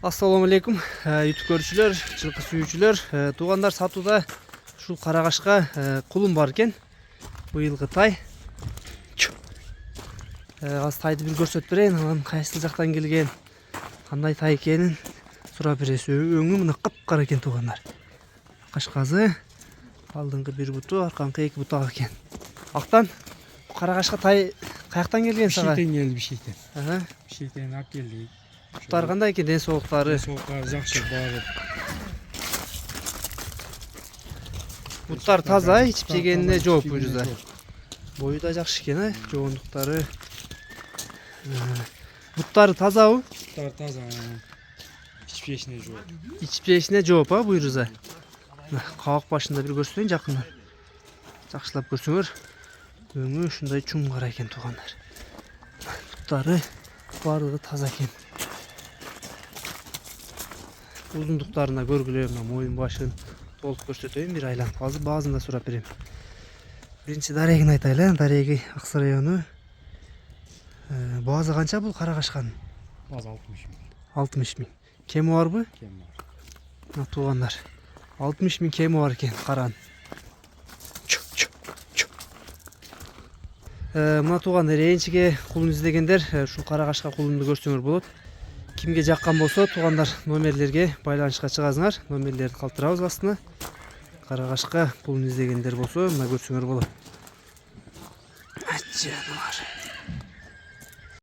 Assalamu alaikum, YouTube көрүүчүлөр, жылкы сүйүүчүлөр. Туугандар сатууда ушул карагашка кулум бар экен. Быйылгы тай. Аз тайды бир көрсөтүп берейин, анан кайсыл жактан келген, кандай тай экенин сурап беребиз. Өңү мына капкара экен туугандар. Кашказы, алдыңкы бир буту, арканкы эки бутак экен. Актан карагашка тай каяктан келген сага? Бишкектен келди, Бишкектен. Бишкектен алып келдик. Буттар кандай экен, ден соолуктары? Соолуктары жакшы, баары. Буттар таза, ичип жегенине жооп буйруза. Бою да жакшы экен, жоондуктары. Буттары тазабы? Буттар таза. Ичип жешине жооп. Ичип жешине жооп, буйруза. Кабак башында бир көрсөтөйүн жакындан. Жакшылап көрсөңөр. Өңү ушундай чуң кара экен туугандар. Буттары баардыгы таза экен. Узундуктарына көргүлө, моюн башын толук көрсөтөйүн, бир айланып калды, баазын да сурап берем. Биринчи дарегин айтайлы, дареги Аксай району. Баазы канча бул карагашканын? Баазы 60 миң. 60 миң. Кеми барбы? Кем бар. Туугандар. 60 миң кеми бар экен каранын. Мына туугандар, энчиге кулун издегендер ушул карагашка кулунду көрсөңөр болот. Кимге жаккан болсо, туугандар номерлерге байланышка чыгасыңар. Номерлерди калтырабыз астына. Карагашка кулун издегендер болсо, мына көрсөңөр болот. Жаныбар.